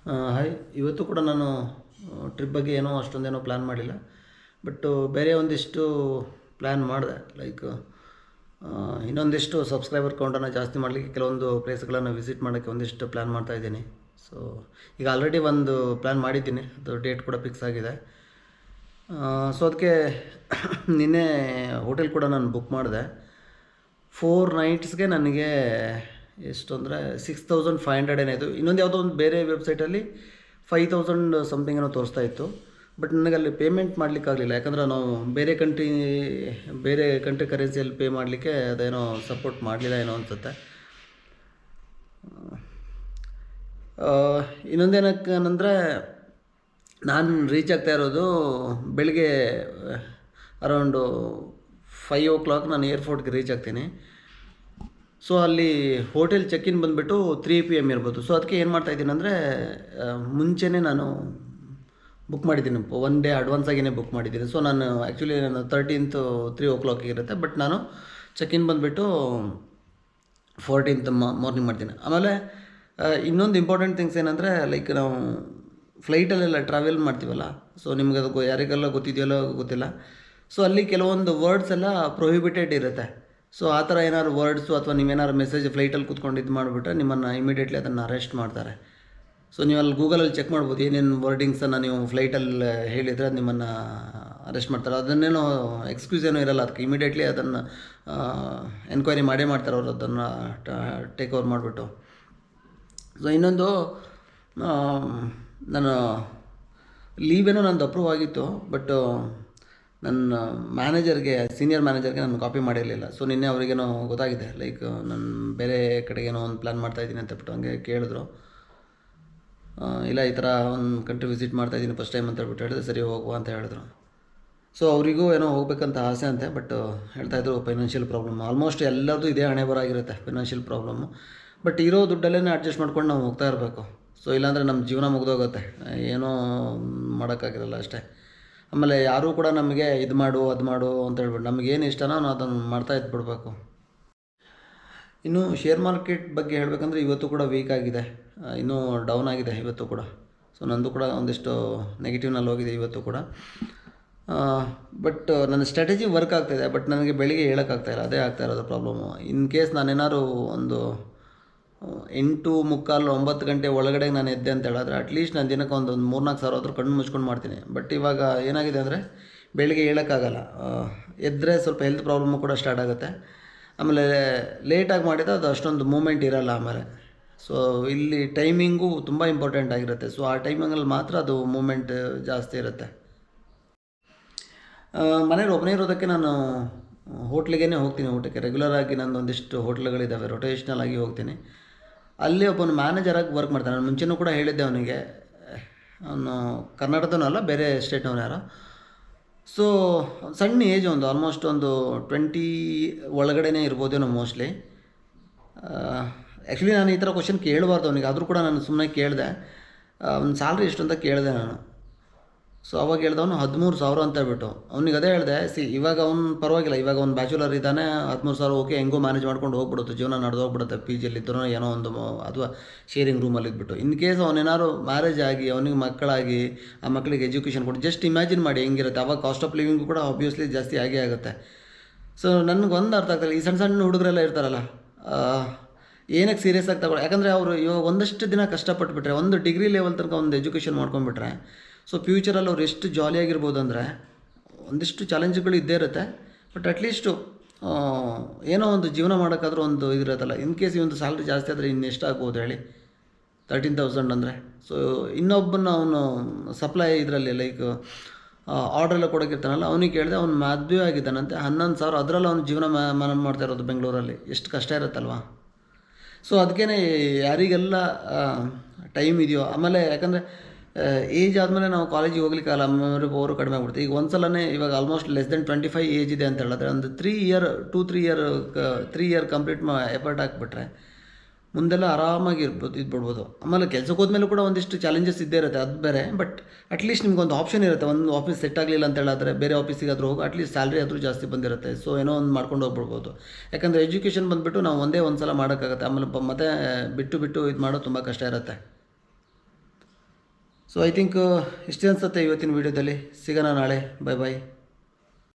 Hi. ಇವತ್ತು ಕೂಡ ನಾನು ಟ್ರಿಪ್ ಬಗ್ಗೆ ಏನೋ ಅಷ್ಟೊಂದೇನೋ ಪ್ಲ್ಯಾನ್ ಮಾಡಿಲ್ಲ. ಬಟ್ಟು ಬೇರೆ ಒಂದಿಷ್ಟು ಪ್ಲ್ಯಾನ್ ಮಾಡಿದೆ. ಲೈಕ್ ಇನ್ನೊಂದಿಷ್ಟು ಸಬ್ಸ್ಕ್ರೈಬರ್ ಕೌಂಟನ್ನು ಜಾಸ್ತಿ ಮಾಡಲಿಕ್ಕೆ ಕೆಲವೊಂದು ಪ್ಲೇಸ್ಗಳನ್ನು ವಿಸಿಟ್ ಮಾಡೋಕ್ಕೆ ಒಂದಿಷ್ಟು ಪ್ಲ್ಯಾನ್ ಮಾಡ್ತಾಯಿದ್ದೀನಿ. ಸೊ ಈಗ ಆಲ್ರೆಡಿ ಒಂದು ಪ್ಲ್ಯಾನ್ ಮಾಡಿದ್ದೀನಿ, ಅದು ಡೇಟ್ ಕೂಡ ಫಿಕ್ಸ್ ಆಗಿದೆ. ಸೊ ಅದಕ್ಕೆ ನಿನ್ನೆ ಹೋಟೆಲ್ ಕೂಡ ನಾನು ಬುಕ್ ಮಾಡಿದೆ. 4 ನೈಟ್ಸ್ಗೆ ನನಗೆ ಎಷ್ಟು ಅಂದರೆ 6500 ಏನಾಯಿತು. ಇನ್ನೊಂದು ಯಾವುದೋ ಒಂದು ಬೇರೆ ವೆಬ್ಸೈಟಲ್ಲಿ 5000 ಸಮಥಿಂಗ್ ಏನೋ ತೋರಿಸ್ತಾ ಇತ್ತು. ಬಟ್ ನನಗೆ ಅಲ್ಲಿ ಪೇಮೆಂಟ್ ಮಾಡಲಿಕ್ಕಾಗಲಿಲ್ಲ, ಯಾಕಂದರೆ ನಾವು ಬೇರೆ ಕಂಟ್ರಿ ಕರೆನ್ಸಿಯಲ್ಲಿ ಪೇ ಮಾಡಲಿಕ್ಕೆ ಅದೇನೋ ಸಪೋರ್ಟ್ ಮಾಡಲಿಲ್ಲ ಏನೋ ಅನಿಸುತ್ತೆ. ಇನ್ನೊಂದೇನಕ್ಕಂದರೆ ನಾನು ರೀಚ್ ಆಗ್ತಾ ಇರೋದು ಬೆಳಿಗ್ಗೆ ಅರೌಂಡು 5 o'clock ನಾನು ಏರ್ಪೋರ್ಟ್ಗೆ ರೀಚ್ ಆಗ್ತೀನಿ. ಸೊ ಅಲ್ಲಿ ಹೋಟೆಲ್ ಚೆಕ್-ಇನ್ ಬಂದುಬಿಟ್ಟು 3 PM ಇರ್ಬೋದು. ಸೊ ಅದಕ್ಕೆ ಏನು ಮಾಡ್ತಾಯಿದ್ದೀನಿ ಅಂದರೆ ಮುಂಚೆನೇ ನಾನು ಬುಕ್ ಮಾಡಿದ್ದೀನಿ, 1 ಡೇ ಅಡ್ವಾನ್ಸ್ ಆಗಿಯೇ ಬುಕ್ ಮಾಡಿದ್ದೀನಿ. ಸೊ ನಾನು ಆ್ಯಕ್ಚುಲಿ ನಾನು 13th 3 o'clock ಇರುತ್ತೆ, ಬಟ್ ನಾನು ಚೆಕ್-ಇನ್ ಬಂದುಬಿಟ್ಟು 14th ಮಾರ್ನಿಂಗ್ ಮಾಡ್ತೀನಿ. ಆಮೇಲೆ ಇನ್ನೊಂದು ಇಂಪಾರ್ಟೆಂಟ್ ಥಿಂಗ್ಸ್ ಏನಂದರೆ, ಲೈಕ್ ನಾವು ಫ್ಲೈಟಲ್ಲೆಲ್ಲ ಟ್ರಾವೆಲ್ ಮಾಡ್ತೀವಲ್ಲ, ಸೊ ನಿಮ್ಗೆ ಅದು ಯಾರಿಗೆಲ್ಲ ಗೊತ್ತಿದೆಯಲ್ಲೋ ಗೊತ್ತಿಲ್ಲ. ಸೊ ಅಲ್ಲಿ ಕೆಲವೊಂದು ವರ್ಡ್ಸ್ ಎಲ್ಲ ಪ್ರೊಹಿಬಿಟೆಡ್ ಇರುತ್ತೆ. ಸೊ ಆ ಥರ ಏನಾದ್ರು ವರ್ಡ್ಸು ಅಥವಾ ನೀವೇನಾದ್ರು ಮೆಸೇಜ್ ಫ್ಲೈಟಲ್ಲಿ ಕೂತ್ಕೊಂಡು ಇದು ಮಾಡಿಬಿಟ್ರೆ ನಿಮ್ಮನ್ನು ಇಮಿಡಿಯೇಟ್ಲಿ ಅದನ್ನು ಅರೆಸ್ಟ್ ಮಾಡ್ತಾರೆ. ಸೊ ನೀವು ಅಲ್ಲಿ ಗೂಗಲಲ್ಲಿ ಚೆಕ್ ಮಾಡ್ಬೋದು, ಏನೇನು ವರ್ಡಿಂಗ್ಸನ್ನು ನೀವು ಫ್ಲೈಟಲ್ಲಿ ಹೇಳಿದರೆ ನಿಮ್ಮನ್ನು ಅರೆಸ್ಟ್ ಮಾಡ್ತಾರೆ. ಅದನ್ನೇನೋ ಎಕ್ಸ್ಕ್ಯೂಸ್ ಏನೂ ಇರಲ್ಲ, ಅದಕ್ಕೆ ಇಮಿಡಿಯೇಟ್ಲಿ ಅದನ್ನು ಎನ್ಕ್ವೈರಿ ಮಾಡೇ ಮಾಡ್ತಾರೆ ಅವರು, ಅದನ್ನು ಟೇಕ್ ಓವರ್ ಮಾಡಿಬಿಟ್ಟು. ಸೊ ಇನ್ನೊಂದು, ನಾನು ಲೀವೇನೋ ನಂದು ಅಪ್ರೂವ್ ಆಗಿತ್ತು, ಬಟ್ ನನ್ನ ಸೀನಿಯರ್ ಮ್ಯಾನೇಜರ್ಗೆ ನಾನು ಕಾಪಿ ಮಾಡಿರಲಿಲ್ಲ. ಸೊ ನಿನ್ನೆ ಅವರಿಗೇನೋ ಗೊತ್ತಾಗಿದೆ, ಲೈಕ್ ನಾನು ಬೇರೆ ಕಡೆಗೇನೋ ಒಂದು ಪ್ಲ್ಯಾನ್ ಮಾಡ್ತಾಯಿದ್ದೀನಿ ಅಂತ ಬಿಟ್ಟು ಹಂಗೆ ಕೇಳಿದ್ರು. ಇಲ್ಲ, ಈ ಥರ ಒಂದು ಕಂಟ್ರಿ ವಿಸಿಟ್ ಮಾಡ್ತಾಯಿದ್ದೀನಿ ಫಸ್ಟ್ ಟೈಮ್ ಅಂತ ಹೇಳ್ಬಿಟ್ಟು ಹೇಳಿದೆ. ಸರಿ, ಹೋಗುವ ಅಂತ ಹೇಳಿದ್ರು. ಸೊ ಅವರಿಗೂ ಏನೋ ಹೋಗ್ಬೇಕಂತ ಆಸೆ ಅಂತೆ, ಬಟ್ ಹೇಳ್ತಾಯಿದ್ರು ಫೈನಾನ್ಷಿಯಲ್ ಪ್ರಾಬ್ಲಮ್. ಆಲ್ಮೋಸ್ಟ್ ಎಲ್ಲರದು ಇದೇ ಹಣೆ ಬರಾಗಿರುತ್ತೆ, ಫೈನಾನ್ಷಿಯಲ್ ಪ್ರಾಬ್ಲಮ್ಮು. ಬಟ್ ಇರೋ ದುಡ್ಡಲ್ಲೇ ಅಡ್ಜಸ್ಟ್ ಮಾಡ್ಕೊಂಡು ನಾವು ಹೋಗ್ತಾ ಇರಬೇಕು. ಸೊ ಇಲ್ಲಾಂದರೆ ನಮ್ಮ ಜೀವನ ಮುಗಿದೋಗುತ್ತೆ, ಏನೋ ಮಾಡೋಕ್ಕಾಗಿರಲ್ಲ ಅಷ್ಟೇ. ಆಮೇಲೆ ಯಾರೂ ಕೂಡ ನಮಗೆ ಇದು ಮಾಡು ಅದು ಮಾಡು ಅಂತ ಹೇಳ್ಬಿಟ್ಟು ನಮಗೇನು ಇಷ್ಟನೋ ನಾವು ಅದನ್ನು ಮಾಡ್ತಾ ಇದ್ಬಿಡ್ಬೇಕು. ಇನ್ನು ಶೇರ್ ಮಾರ್ಕೆಟ್ ಬಗ್ಗೆ ಹೇಳಬೇಕಂದ್ರೆ ಇವತ್ತು ಕೂಡ ವೀಕ್ ಆಗಿದೆ, ಇನ್ನೂ ಡೌನ್ ಆಗಿದೆ ಇವತ್ತು ಕೂಡ. ಸೊ ನಂದು ಕೂಡ ಒಂದಿಷ್ಟು ನೆಗೆಟಿವ್ನಲ್ಲಿ ಹೋಗಿದೆ ಇವತ್ತು ಕೂಡ. ಬಟ್ ನನ್ನ ಸ್ಟ್ರಾಟಜಿ ವರ್ಕ್ ಆಗ್ತಾಯಿದೆ, ಬಟ್ ನನಗೆ ಬೆಳಿಗ್ಗೆ ಹೇಳೋಕ್ಕಾಗ್ತಾಯಿಲ್ಲ, ಅದೇ ಆಗ್ತಾ ಇರೋದು ಪ್ರಾಬ್ಲಮ್ಮು. ಇನ್ ಕೇಸ್ ನಾನೇನಾದ್ರು ಒಂದು 8:45 9 ಗಂಟೆ ಒಳಗಡೆ ನಾನು ಎದ್ದೆ ಅಂತ ಹೇಳಿದ್ರೆ ಅಟ್ಲೀಸ್ಟ್ ನಾನು ದಿನಕ್ಕೆ ಒಂದು 3-4 ಸಾವಿರ ಆದರೂ ಕಣ್ಣು ಮುಚ್ಕೊಂಡು ಮಾಡ್ತೀನಿ. ಬಟ್ ಇವಾಗ ಏನಾಗಿದೆ ಅಂದರೆ ಬೆಳಿಗ್ಗೆ ಹೇಳೋಕ್ಕಾಗಲ್ಲ, ಎದ್ದರೆ ಸ್ವಲ್ಪ ಹೆಲ್ತ್ ಪ್ರಾಬ್ಲಮ್ಮು ಕೂಡ ಸ್ಟಾರ್ಟ್ ಆಗುತ್ತೆ. ಆಮೇಲೆ ಲೇಟಾಗಿ ಮಾಡಿದರೆ ಅದು ಅಷ್ಟೊಂದು ಮೂಮೆಂಟ್ ಇರೋಲ್ಲ ಆಮೇಲೆ. ಸೊ ಇಲ್ಲಿ ಟೈಮಿಂಗು ತುಂಬ ಇಂಪಾರ್ಟೆಂಟ್ ಆಗಿರುತ್ತೆ. ಸೊ ಆ ಟೈಮಿಂಗಲ್ಲಿ ಮಾತ್ರ ಅದು ಮೂಮೆಂಟ್ ಜಾಸ್ತಿ ಇರುತ್ತೆ. ಮನೇಲಿ ಒಬ್ಬನೇ ಇರೋದಕ್ಕೆ ನಾನು ಹೋಟ್ಲಿಗೇ ಹೋಗ್ತೀನಿ, ಊಟಕ್ಕೆ ರೆಗ್ಯುಲರಾಗಿ ನಂದು ಒಂದಿಷ್ಟು ಹೋಟ್ಲುಗಳಿದ್ದಾವೆ, ರೊಟೇಷ್ನಲ್ ಆಗಿ ಹೋಗ್ತೀನಿ. ಅಲ್ಲಿ ಒಬ್ಬನು ಮ್ಯಾನೇಜರಾಗಿ ವರ್ಕ್ ಮಾಡ್ತಾನೆ. ನಾನು ಮುಂಚೆನೂ ಕೂಡ ಹೇಳಿದ್ದೆ ಅವನಿಗೆ, ಅವನು ಕರ್ನಾಟಕದವನಲ್ಲ, ಬೇರೆ ಸ್ಟೇಟ್ನವನು ಯಾರೋ. ಸೊ ಸಣ್ಣ ಏಜ್, ಒಂದು ಆಲ್ಮೋಸ್ಟ್ ಒಂದು 20 ಒಳಗಡೆನೇ ಇರ್ಬೋದೇನೋ ಮೋಸ್ಟ್ಲಿ. ಆ್ಯಕ್ಚುಲಿ ನಾನು ಈ ಥರ ಕ್ವಶನ್ ಕೇಳಬಾರ್ದು ಅವನಿಗೆ, ಆದರೂ ಕೂಡ ನಾನು ಸುಮ್ಮನೆ ಕೇಳಿದೆ. ಅವ್ನ ಸ್ಯಾಲ್ರಿ ಎಷ್ಟು ಅಂತ ಕೇಳಿದೆ ನಾನು. ಸೊ ಅವಾಗ ಹೇಳ್ದವನು 13,000 ಅಂತ ಹೇಳ್ಬಿಟ್ಟು. ಅವ್ನಿಗೆ ಅದೇ ಹೇಳಿದೆ, ಇವಾಗ ಅವ್ನು ಪರವಾಗಿಲ್ಲ, ಇವಾಗ ಅವ್ನು ಬ್ಯಾಚುಲರ್ ಇದ್ದಾನೆ, 13,000 ಓಕೆ, ಹೆಂಗೋ ಮ್ಯಾನೇಜ್ ಮಾಡ್ಕೊಂಡು ಹೋಗ್ಬಿಡುತ್ತೆ, ಜೀವನ ನಡೆದೋಗ್ಬಿಡುತ್ತೆ. ಪಿ ಜಿಯಲ್ಲಿದ್ದರೂ ಏನೋ ಒಂದು ಅಥವಾ ಶೇರಿಂಗ್ ರೂಮಲ್ಲಿ ಇದ್ಬಿಟ್ಟು. ಇನ್ ಕೇಸ್ ಅವನೇನಾದ್ರು ಮ್ಯಾರೇಜ್ ಆಗಿ ಅವನಿಗೆ ಮಕ್ಕಳಾಗಿ ಆ ಮಕ್ಕಳಿಗೆ ಎಜುಕೇಷನ್ ಕೊಟ್ಟು ಜಸ್ಟ್ ಇಮ್ಯಾಜಿನ್ ಮಾಡಿ ಹೆಂಗಿರುತ್ತೆ ಅವಾಗ. ಕಾಸ್ಟ್ ಆಫ್ ಲಿವಿಂಗು ಕೂಡ ಆಬ್ವಿಯಸ್ಲಿ ಜಾಸ್ತಿ ಆಗೇ ಆಗುತ್ತೆ. ಸೊ ನನಗೊಂದು ಅರ್ಥ ಆಗ್ತಾಯಿಲ್ಲ, ಈ ಸಣ್ಣ ಸಣ್ಣ ಹುಡುಗರೆಲ್ಲ ಇರ್ತಾರಲ್ಲ, ಏನಕ್ಕೆ ಸೀರಿಯಸ್ ಆಗಿ ತಗೊಳ್ಳಿ. ಯಾಕಂದರೆ ಅವರು ಇವಾಗ ಒಂದಷ್ಟು ದಿನ ಕಷ್ಟಪಟ್ಟುಬಿಟ್ರೆ, ಒಂದು ಡಿಗ್ರಿ ಲೆವೆಲ್ ತನಕ ಒಂದು ಎಜುಕೇಷನ್ ಮಾಡ್ಕೊಂಡ್ಬಿಟ್ರೆ, ಸೊ ಫ್ಯೂಚರಲ್ಲಿ ಅವ್ರು ಎಷ್ಟು ಜಾಲಿಯಾಗಿರ್ಬೋದು ಅಂದರೆ, ಒಂದಿಷ್ಟು ಚಾಲೆಂಜ್ಗಳು ಇದ್ದೇ ಇರುತ್ತೆ, ಬಟ್ ಅಟ್ಲೀಸ್ಟು ಏನೋ ಒಂದು ಜೀವನ ಮಾಡೋಕ್ಕಾದ್ರೂ ಒಂದು ಇದಿರುತ್ತಲ್ಲ. ಇನ್ ಕೇಸ್ ಈ ಒಂದು ಸ್ಯಾಲ್ರಿ ಜಾಸ್ತಿ ಆದರೆ ಇನ್ನೆಷ್ಟು ಆಗ್ಬೋದು ಹೇಳಿ, 13,000 ಅಂದರೆ. ಸೊ ಇನ್ನೊಬ್ಬನ ಅವನು ಸಪ್ಲೈ ಇದರಲ್ಲಿ ಲೈಕ್ ಆರ್ಡ್ರೆಲ್ಲ ಕೊಡೋಕ್ಕಿರ್ತಾನಲ್ಲ, ಅವನಿಗೆ ಕೇಳಿದೆ, ಅವ್ನು ಮದುವೆ ಆಗಿದ್ದಾನಂತೆ, 11,000, ಅದರಲ್ಲಿ ಅವ್ನು ಜೀವನ ಮಾಡ್ತಾ ಇರೋದು ಬೆಂಗಳೂರಲ್ಲಿ. ಎಷ್ಟು ಕಷ್ಟ ಇರುತ್ತಲ್ವ. ಸೊ ಅದಕ್ಕೇ ಯಾರಿಗೆಲ್ಲ ಟೈಮ್ ಇದೆಯೋ, ಆಮೇಲೆ ಯಾಕಂದರೆ ಏಜ್ ಆದಮೇಲೆ ನಾವು ಕಾಲೇಜಿಗೆ ಹೋಗ್ಲಿಕ್ಕಾಗಲ್ಲ, ಮೆಮೊರಿ ಪವರು ಕಡಿಮೆ ಆಗ್ಬಿಡುತ್ತೆ. ಈಗ ಒಂದು ಸಲನೇ ಇವಾಗ ಆಲ್ಮೋಸ್ಟ್ ಲೆಸ್ ದೆನ್ 25 ಏಜ್ ಇದೆ ಅಂತ ಹೇಳಿದ್ರೆ, ಒಂದು 3 ಇಯರ್ ಕಂಪ್ಲೀಟ್ ಎಫರ್ಟ್ ಹಾಕ್ಬಿಟ್ರೆ ಮುಂದೆಲ್ಲ ಆರಾಮಾಗಿ ಇದ್ಬಿಡ್ಬೋದು. ಆಮೇಲೆ ಕೆಲಸಕ್ಕೆ ಹೋದ್ಮೇಲೂ ಕೂಡ ಒಂದಿಷ್ಟು ಚಾಲೆಂಜಸ್ ಇದ್ದೇ ಇರುತ್ತೆ, ಅದು ಬೇರೆ. ಬಟ್ ಅಟ್ಲೀಸ್ಟ್ ನಿಮ್ಗೊಂದು ಆಪ್ಷನ್ ಇರುತ್ತೆ, ಒಂದು ಆಫೀಸ್ ಸೆಟ್ ಆಗಲಿಲ್ಲ ಅಂತ ಹೇಳಿದ್ರೆ ಬೇರೆ ಆಫೀಸಿಗೆ ಆದರೂ ಹೋಗಿ ಅಟ್ಲೀಸ್ಟ್ ಸ್ಯಾಲ್ರಿ ಆದರೂ ಜಾಸ್ತಿ ಬಂದಿರುತ್ತೆ. ಸೊ ಏನೋ ಒಂದು ಮಾಡ್ಕೊಂಡು ಹೋಗ್ಬಿಡ್ಬೋದು. ಯಾಕಂದರೆ ಎಜುಕೇಷನ್ ಬಂದುಬಿಟ್ಟು ನಾವು ಒಂದೇ ಒಂದು ಸಲ ಮಾಡೋಕ್ಕಾಗತ್ತೆ, ಆಮೇಲೆ ಮತ್ತೆ ಬಿಟ್ಟು ಇದು ಮಾಡೋದು ತುಂಬ ಕಷ್ಟ ಇರುತ್ತೆ. ಸೊ ಐ ಥಿಂಕ್ ಇಷ್ಟೇ ಅನಿಸುತ್ತೆ ಇವತ್ತಿನ ವೀಡಿಯೋದಲ್ಲಿ. ಸಿಗೋಣ ನಾಳೆ. ಬಾಯ್ ಬಾಯ್.